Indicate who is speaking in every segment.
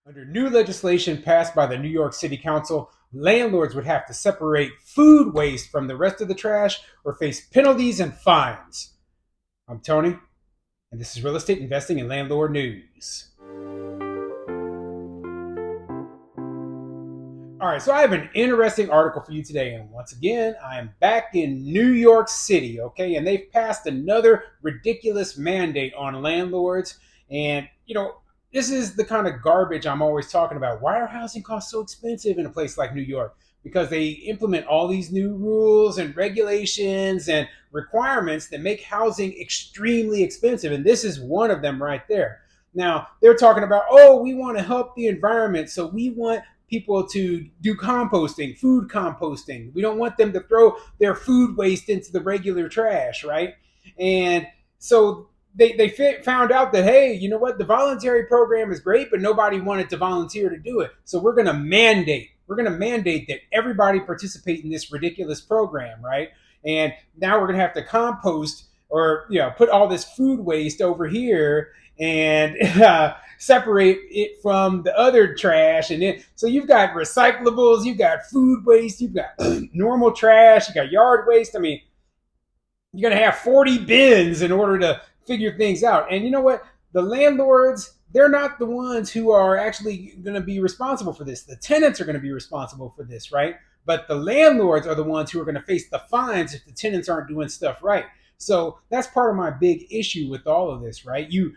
Speaker 1: Under new legislation passed by the New York City Council, landlords would have to separate food waste from the rest of the trash or face penalties and fines. I'm Tony, and this is Real Estate Investing and Landlord News. All right, so I have an interesting article for you today. And once again, I am back in New York City, okay? And they've passed another ridiculous mandate on landlords. And, this is the kind of garbage I'm always talking about. Why are housing costs so expensive in a place like New York? Because they implement all these new rules and regulations and requirements that make housing extremely expensive. And this is one of them right there. Now, they're talking about, oh, we want to help the environment. So we want people to do composting, food composting. We don't want them to throw their food waste into the regular trash, right? And so they found out that, hey, you know what? The voluntary program is great, but nobody wanted to volunteer to do it. So we're going to mandate. We're going to mandate that everybody participate in this ridiculous program, right? And now we're going to have to compost or put all this food waste over here and separate it from the other trash. And then so you've got recyclables, you've got food waste, you've got normal trash, you got yard waste. I mean, you're going to have 40 bins in order to figure things out. And you know what? The landlords, they're not the ones who are actually going to be responsible for this. The tenants are going to be responsible for this, right? But the landlords are the ones who are going to face the fines if the tenants aren't doing stuff right. So that's part of my big issue with all of this, right? You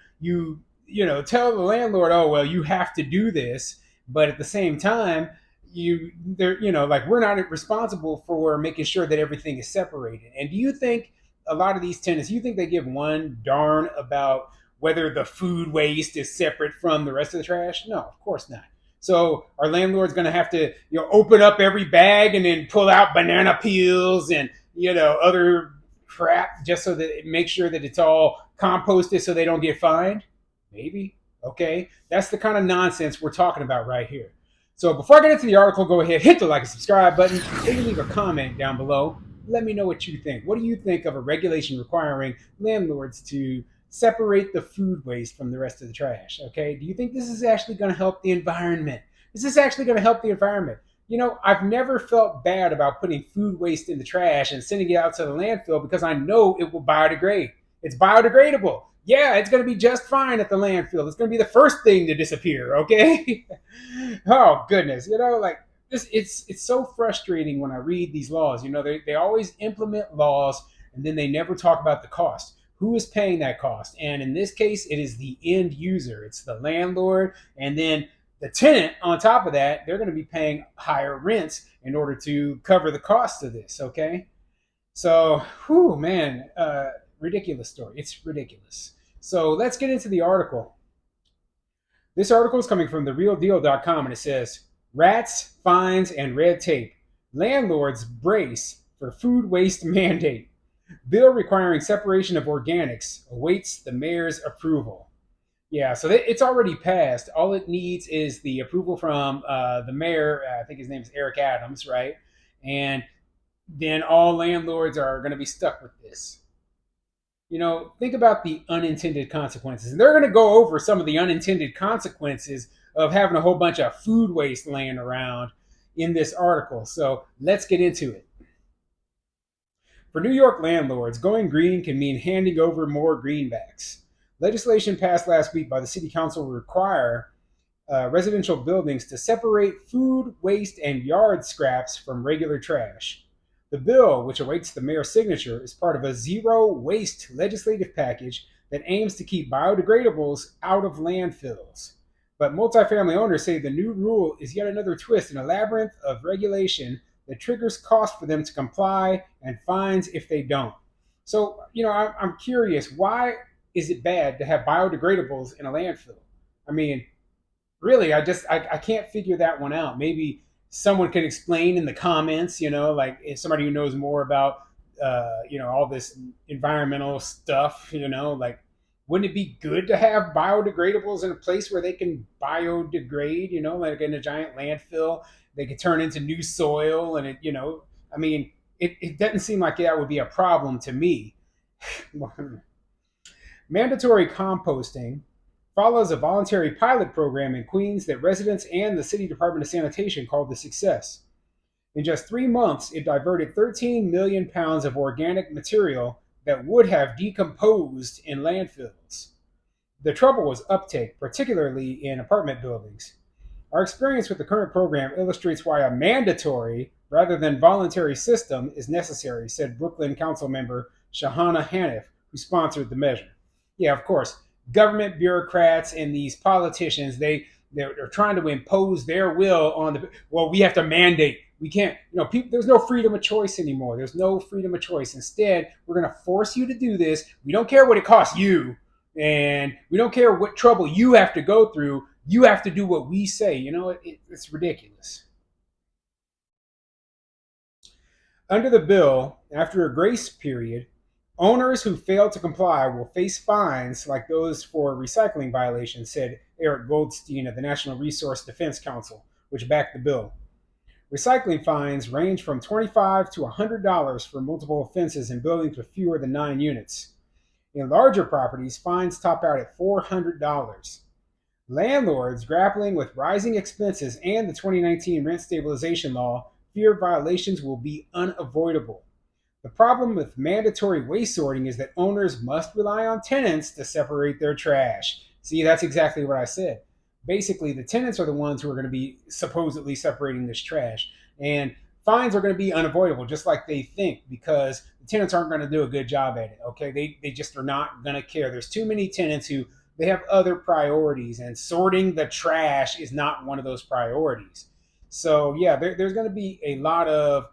Speaker 1: tell the landlord, oh well, you have to do this, but at the same time, like we're not responsible for making sure that everything is separated. And do you think a lot of these tenants, you think they give one darn about whether the food waste is separate from the rest of the trash? No, of course not. So our landlord's going to have to, open up every bag and then pull out banana peels and other crap just so that it makes sure that it's all composted so they don't get fined? Maybe. Okay. That's the kind of nonsense we're talking about right here. So before I get into the article, go ahead, hit the like and subscribe button, maybe leave a comment down below. Let me know what you think. What do you think of a regulation requiring landlords to separate the food waste from the rest of the trash? Okay. Do you think this is actually going to help the environment? Is this actually going to help the environment? I've never felt bad about putting food waste in the trash and sending it out to the landfill because I know it will biodegrade. It's biodegradable. Yeah, it's going to be just fine at the landfill. It's going to be the first thing to disappear, okay? Oh, goodness. Like this, it's so frustrating when I read these laws. They always implement laws and then they never talk about the cost. Who is paying that cost? And in this case, it is the end user. It's the landlord. And then the tenant, on top of that, they're going to be paying higher rents in order to cover the cost of this, okay? So, whew, man, ridiculous story. It's ridiculous. So let's get into the article. This article is coming from therealdeal.com and it says, rats, fines, and red tape. Landlords brace for food waste mandate. Bill requiring separation of organics awaits the mayor's approval. Yeah, so it's already passed. All it needs is the approval from the mayor. I think his name is Eric Adams, right? And then all landlords are going to be stuck with this. Think about the unintended consequences. And they're going to go over some of the unintended consequences of having a whole bunch of food waste laying around in this article. So let's get into it. For New York landlords, going green can mean handing over more greenbacks. Legislation passed last week by the City Council will require residential buildings to separate food, waste, and yard scraps from regular trash. The bill, which awaits the mayor's signature, is part of a zero waste legislative package that aims to keep biodegradables out of landfills. But multifamily owners say the new rule is yet another twist in a labyrinth of regulation that triggers costs for them to comply and fines if they don't. So, I'm curious, why is it bad to have biodegradables in a landfill? I mean, really, I can't figure that one out. Maybe someone can explain in the comments, like if somebody who knows more about, all this environmental stuff, like, wouldn't it be good to have biodegradables in a place where they can biodegrade, like in a giant landfill, they could turn into new soil and it doesn't seem like that would be a problem to me. Mandatory composting Follows a voluntary pilot program in Queens that residents and the City Department of Sanitation called a success. In just 3 months, it diverted 13 million pounds of organic material that would have decomposed in landfills. The trouble was uptake, particularly in apartment buildings. Our experience with the current program illustrates why a mandatory rather than voluntary system is necessary, said Brooklyn Council member Shahana Hanif, who sponsored the measure. Yeah, of course, government bureaucrats and these politicians, they're trying to impose their will on the, well, we have to mandate. We can't, people, there's no freedom of choice anymore. There's no freedom of choice. Instead, we're going to force you to do this. We don't care what it costs you, and we don't care what trouble you have to go through. You have to do what we say. It's ridiculous. Under the bill, after a grace period, owners who fail to comply will face fines like those for recycling violations, said Eric Goldstein of the National Resource Defense Council, which backed the bill. Recycling fines range from $25 to $100 for multiple offenses in buildings with fewer than 9 units. In larger properties, fines top out at $400. Landlords grappling with rising expenses and the 2019 rent stabilization law fear violations will be unavoidable. The problem with mandatory waste sorting is that owners must rely on tenants to separate their trash. See, that's exactly what I said. Basically, the tenants are the ones who are going to be supposedly separating this trash. And fines are going to be unavoidable, just like they think, because the tenants aren't going to do a good job at it. Okay, they just are not going to care. There's too many tenants who they have other priorities, and sorting the trash is not one of those priorities. So yeah, there's going to be a lot of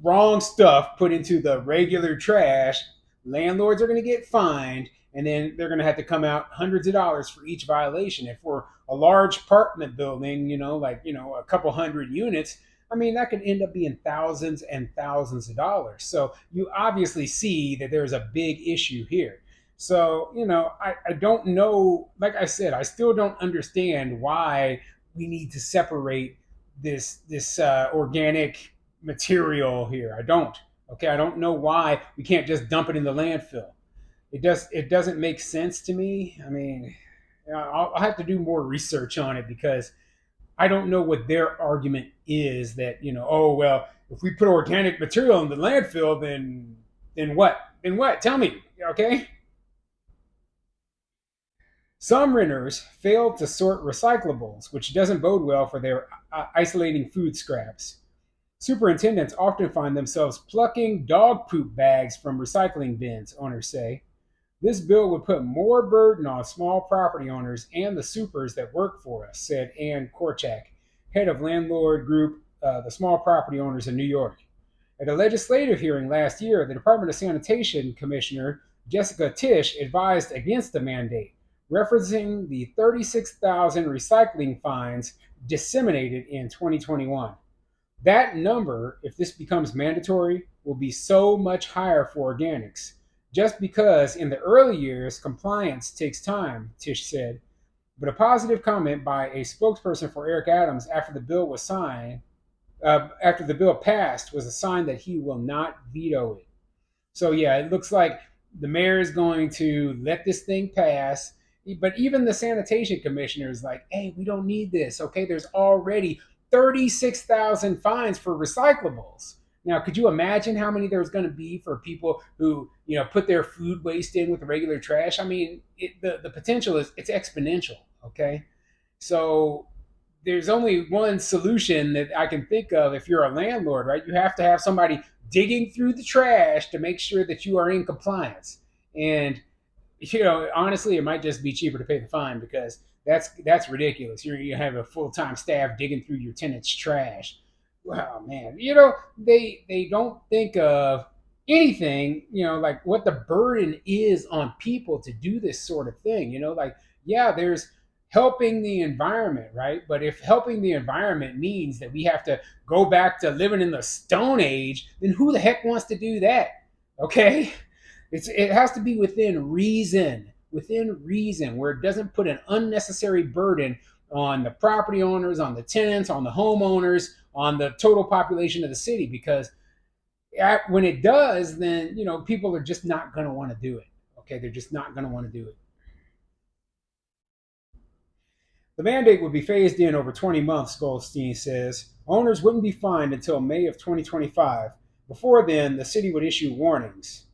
Speaker 1: wrong stuff put into the regular trash. Landlords are going to get fined, and then they're going to have to come out hundreds of dollars for each violation. If we're a large apartment building, a couple hundred units, I mean, that could end up being thousands and thousands of dollars. So you obviously see that there's a big issue here. So, I don't know. Like I said, I still don't understand why we need to separate this organic material here. I don't. Okay, I don't know why we can't just dump it in the landfill. It doesn't make sense to me. I mean, I'll have to do more research on it because I don't know what their argument is that, oh well, if we put organic material in the landfill, then what? Then what? Tell me, okay? Some renters failed to sort recyclables, which doesn't bode well for their isolating food scraps. Superintendents often find themselves plucking dog poop bags from recycling bins, owners say. This bill would put more burden on small property owners and the supers that work for us, said Ann Korchak, head of landlord group, the Small Property Owners in New York. At a legislative hearing last year, the Department of Sanitation Commissioner Jessica Tisch advised against the mandate, referencing the 36,000 recycling fines disseminated in 2021. That number, if this becomes mandatory, will be so much higher for organics, just because in the early years compliance takes time, Tish said. But a positive comment by a spokesperson for Eric Adams after the bill passed, was a sign that he will not veto it. So yeah, it looks like the mayor is going to let this thing pass. But even the sanitation commissioner is like, hey, we don't need this. Okay, there's already 36,000 fines for recyclables. Now, could you imagine how many there's going to be for people who, put their food waste in with the regular trash? I mean, the potential is it's exponential. Okay, so there's only one solution that I can think of if you're a landlord, right? You have to have somebody digging through the trash to make sure that you are in compliance. And honestly, it might just be cheaper to pay the fine because that's ridiculous. You have a full time staff digging through your tenant's trash. Wow, man. They don't think of anything. Like what the burden is on people to do this sort of thing. Like yeah, there's helping the environment, right? But if helping the environment means that we have to go back to living in the Stone Age, then who the heck wants to do that? Okay, it has to be within reason, where it doesn't put an unnecessary burden on the property owners, on the tenants, on the homeowners, on the total population of the city. Because when it does, then people are just not going to want to do it. Okay, they're just not going to want to do it. The mandate would be phased in over 20 months, Goldstein says. Owners wouldn't be fined until May of 2025. Before then, the city would issue warnings.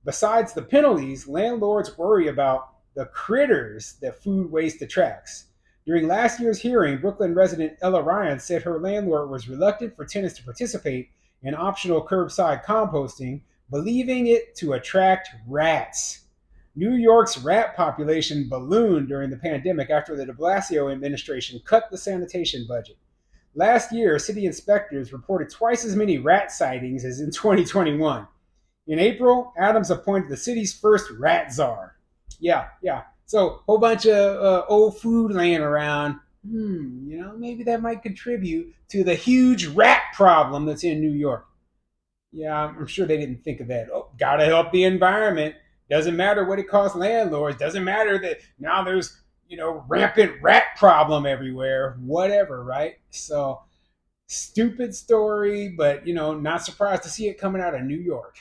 Speaker 1: Besides the penalties, landlords worry about the critters that food waste attracts. During last year's hearing, Brooklyn resident Ella Ryan said her landlord was reluctant for tenants to participate in optional curbside composting, believing it to attract rats. New York's rat population ballooned during the pandemic after the de Blasio administration cut the sanitation budget. Last year, city inspectors reported twice as many rat sightings as in 2021. In April, Adams appointed the city's first rat czar. Yeah. So, a whole bunch of old food laying around. Maybe that might contribute to the huge rat problem that's in New York. Yeah, I'm sure they didn't think of that. Oh, gotta help the environment. Doesn't matter what it costs landlords. Doesn't matter that now there's, rampant rat problem everywhere. Whatever, right? So, stupid story, but, not surprised to see it coming out of New York.